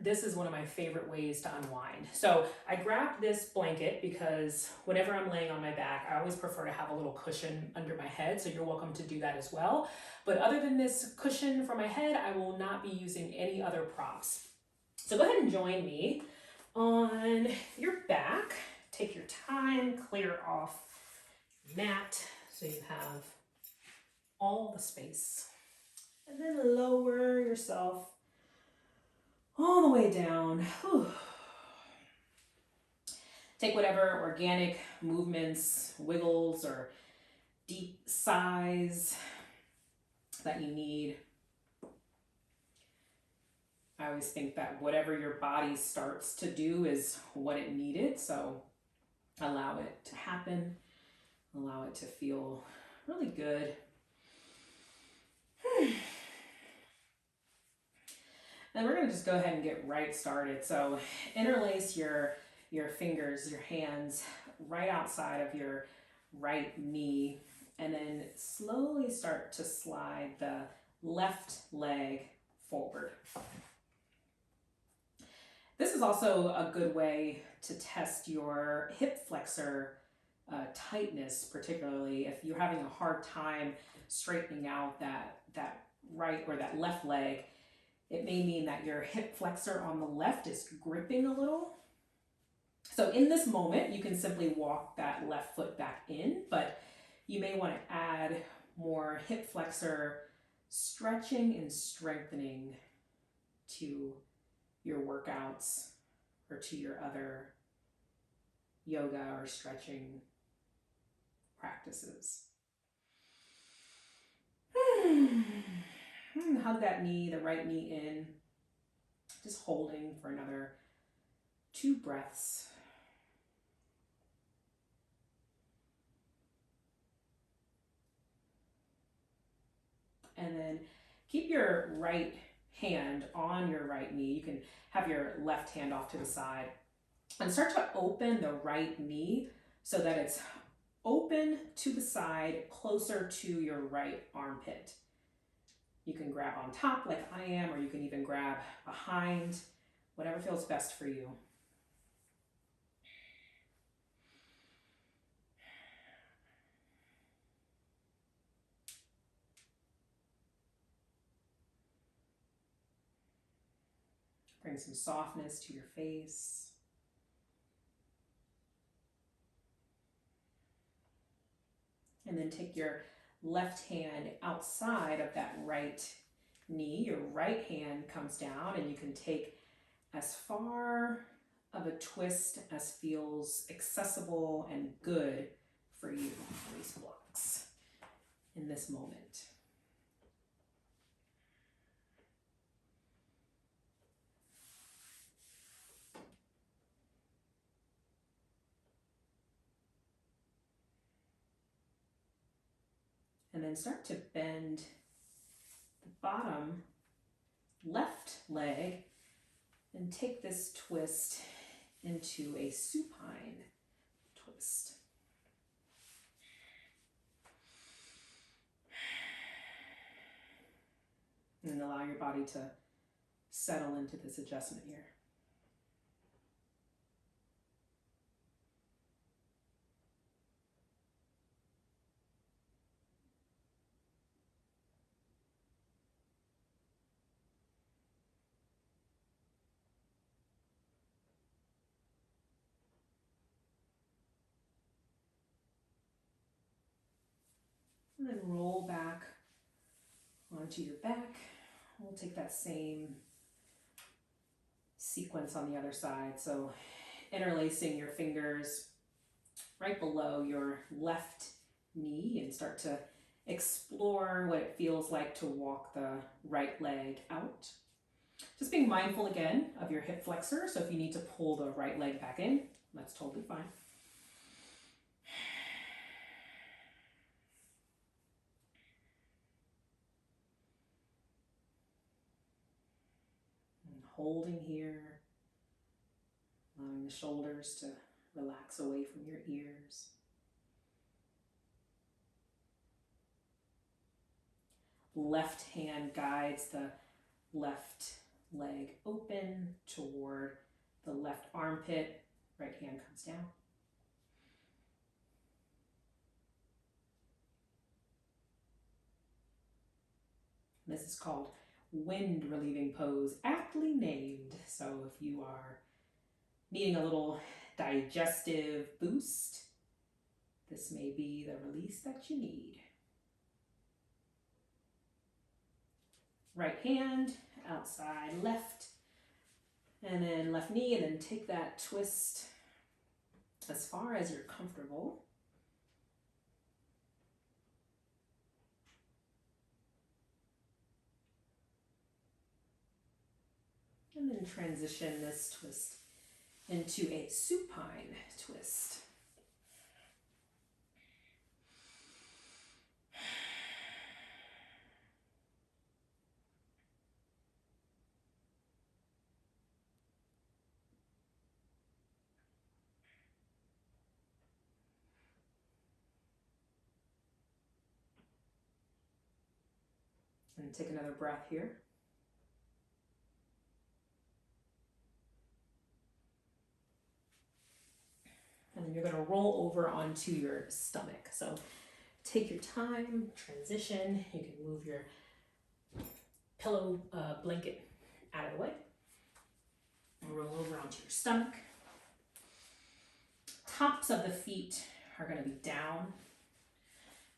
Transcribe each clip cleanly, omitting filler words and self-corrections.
This is one of my favorite ways to unwind. So I grabbed this blanket because whenever I'm laying on my back, I always prefer to have a little cushion under my head. So you're welcome to do that as well. But other than this cushion for my head, I will not be using any other props. So go ahead and join me on your back. Take your time, clear off your mat so you have all the space. And then lower yourself all the way down. Whew. Take whatever organic movements, wiggles, or deep sighs that you need. I always think that whatever your body starts to do is what it needed, so allow it to happen. Allow it to feel really good. And we're gonna just go ahead and get right started. So interlace your fingers, your hands right outside of your right knee, and then slowly start to slide the left leg forward. This is also a good way to test your hip flexor tightness, particularly if you're having a hard time straightening out that right or that left leg. It may mean that your hip flexor on the left is gripping a little. So in this moment, you can simply walk that left foot back in, but you may want to add more hip flexor stretching and strengthening to your workouts or to your other yoga or stretching practices. Hug that knee, the right knee in, just holding for another 2 breaths. And then keep your right hand on your right knee. You can have your left hand off to the side and start to open the right knee so that it's open to the side, closer to your right armpit. You can grab on top like I am, or you can even grab behind, whatever feels best for you. Bring some softness to your face. And then take your left hand outside of that right knee. Your right hand comes down, and you can take as far of a twist as feels accessible and good for you. These blocks in this moment. And then start to bend the bottom left leg and take this twist into a supine twist. And allow your body to settle into this adjustment here. And then roll back onto your back. We'll take that same sequence on the other side. So interlacing your fingers right below your left knee and start to explore what it feels like to walk the right leg out. Just being mindful again of your hip flexor. So if you need to pull the right leg back in, that's totally fine. Holding here, allowing the shoulders to relax away from your ears. Left hand guides the left leg open toward the left armpit. Right hand comes down. This is called wind relieving pose, aptly named. So if you are needing a little digestive boost, this may be the release that you need. Right hand, outside left, and then left knee, and then take that twist as far as you're comfortable. And then transition this twist into a supine twist. And take another breath here. And then you're going to roll over onto your stomach. So take your time, transition. You can move your pillow blanket out of the way. Roll over onto your stomach. Tops of the feet are going to be down.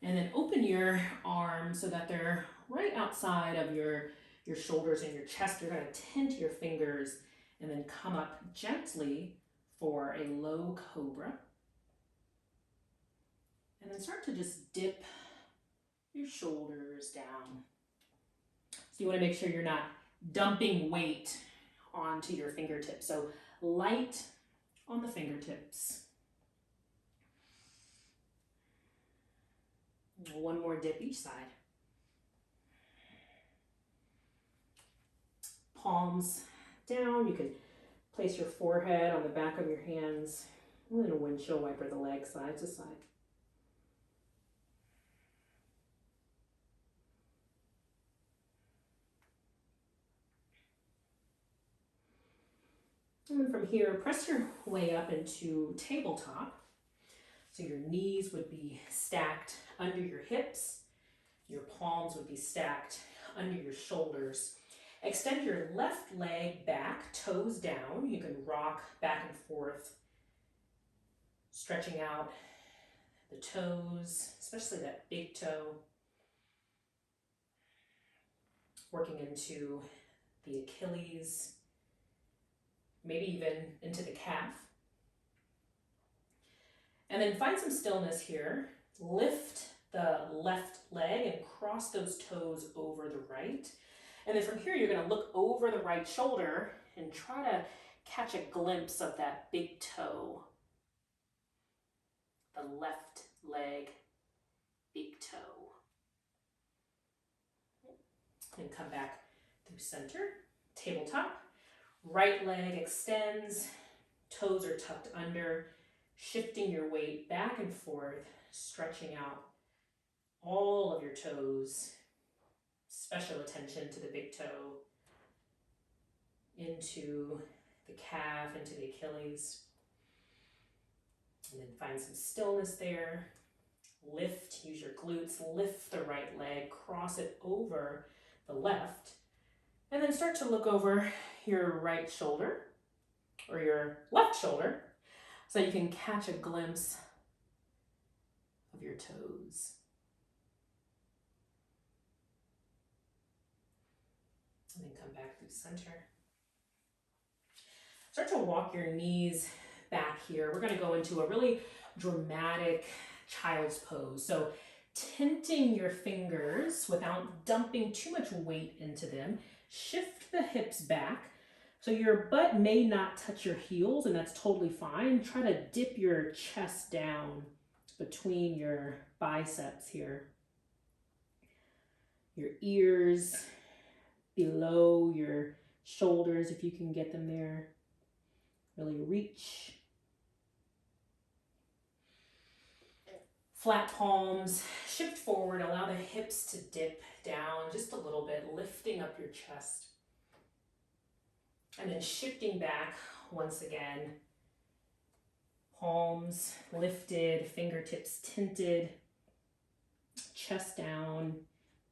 And then open your arms so that they're right outside of your shoulders and your chest. You're going to tent your fingers and then come up gently for a low cobra. And then start to just dip your shoulders down. So you want to make sure you're not dumping weight onto your fingertips. So light on the fingertips. One more dip each side. Palms down. You can place your forehead on the back of your hands. And then a windshield wiper the legs side to side. And then from here, press your way up into tabletop. So your knees would be stacked under your hips. Your palms would be stacked under your shoulders. Extend your left leg back, toes down. You can rock back and forth, stretching out the toes, especially that big toe, working into the Achilles, maybe even into the calf. And then find some stillness here. Lift the left leg and cross those toes over the right. And then from here, you're going to look over the right shoulder and try to catch a glimpse of that big toe. The left leg, big toe. And come back through center, tabletop. Right leg extends, toes are tucked under, shifting your weight back and forth, stretching out all of your toes. Special attention to the big toe, into the calf, into the Achilles. And then find some stillness there. Lift, use your glutes, lift the right leg, cross it over the left, and then start to look over your right shoulder or your left shoulder so you can catch a glimpse of your toes. And then come back through center. Start to walk your knees back here. We're going to go into a really dramatic child's pose. So tenting your fingers without dumping too much weight into them. Shift the hips back. So your butt may not touch your heels, and that's totally fine. Try to dip your chest down between your biceps here. Your ears below your shoulders, if you can get them there. Really reach. Flat palms, shift forward, allow the hips to dip down just a little bit, lifting up your chest. And then shifting back once again, palms lifted, fingertips tinted, chest down,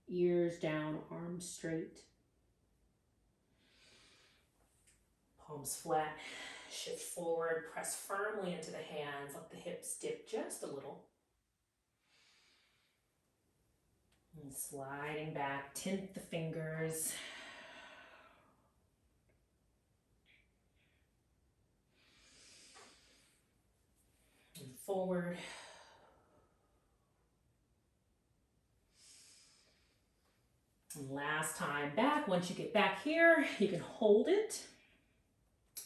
ears down, arms straight. Palms flat, shift forward, press firmly into the hands, let the hips dip just a little. And sliding back, tint the fingers. And forward. And last time back. Once you get back here, you can hold it.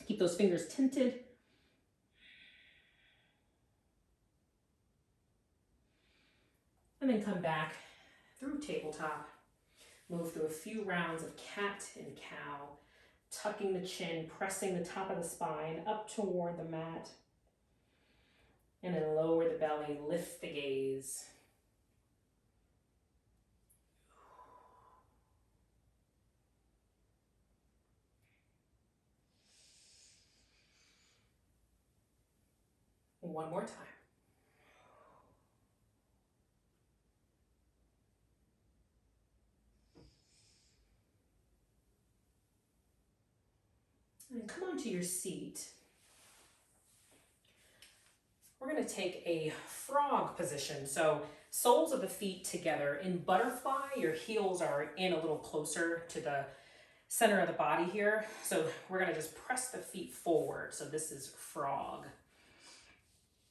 Keep those fingers tinted. And then come back through tabletop. Move through a few rounds of cat and cow, tucking the chin, pressing the top of the spine up toward the mat. And then lower the belly, lift the gaze. One more time. And come onto your seat. We're going to take a frog position. So soles of the feet together. In butterfly, your heels are in a little closer to the center of the body here. So we're going to just press the feet forward. So this is frog.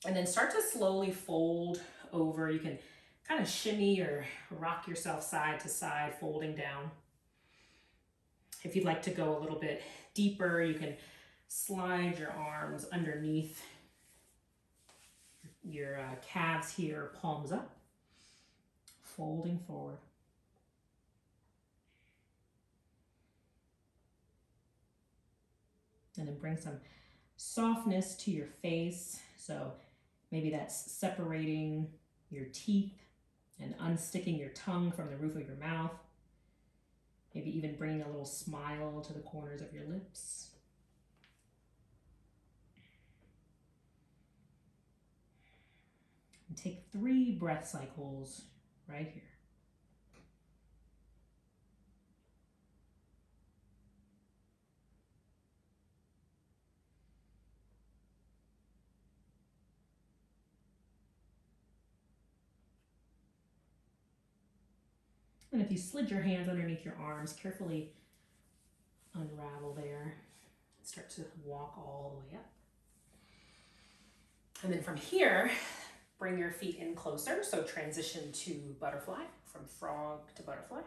And then start to slowly fold over. You can kind of shimmy or rock yourself side to side, folding down. If you'd like to go a little bit deeper, you can slide your arms underneath your calves here, palms up, folding forward. And then bring some softness to your face. So maybe that's separating your teeth and unsticking your tongue from the roof of your mouth. Maybe even bringing a little smile to the corners of your lips. And take 3 breath cycles right here. And if you slid your hands underneath your arms, carefully unravel there. Start to walk all the way up. And then from here, bring your feet in closer. So transition to butterfly, from frog to butterfly.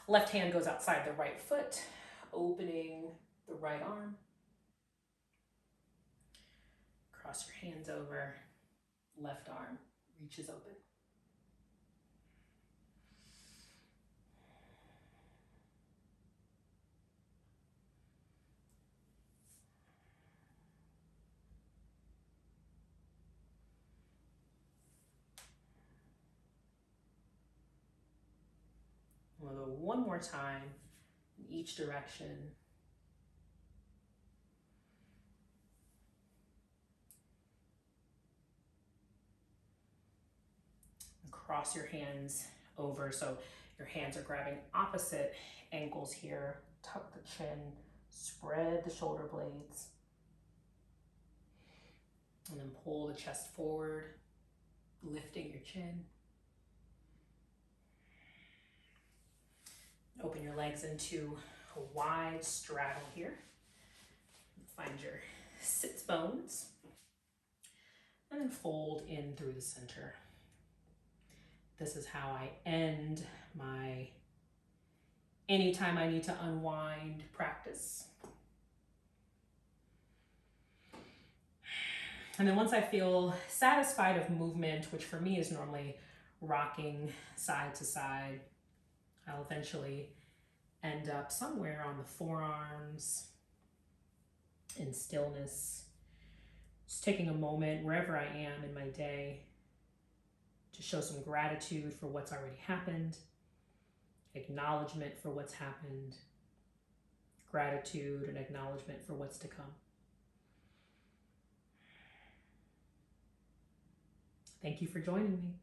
Left hand goes outside the right foot, opening the right arm. Cross your hands over, left arm reaches open. We'll go one more time in each direction. And cross your hands over, so your hands are grabbing opposite ankles here. Tuck the chin, spread the shoulder blades. And then pull the chest forward, lifting your chin. Open your legs into a wide straddle here. Find your sits bones. And then fold in through the center. This is how I end my anytime I need to unwind practice. And then once I feel satisfied of movement, which for me is normally rocking side to side, I'll eventually end up somewhere on the forearms in stillness. Just taking a moment wherever I am in my day to show some gratitude for what's already happened, acknowledgement for what's happened, gratitude and acknowledgement for what's to come. Thank you for joining me.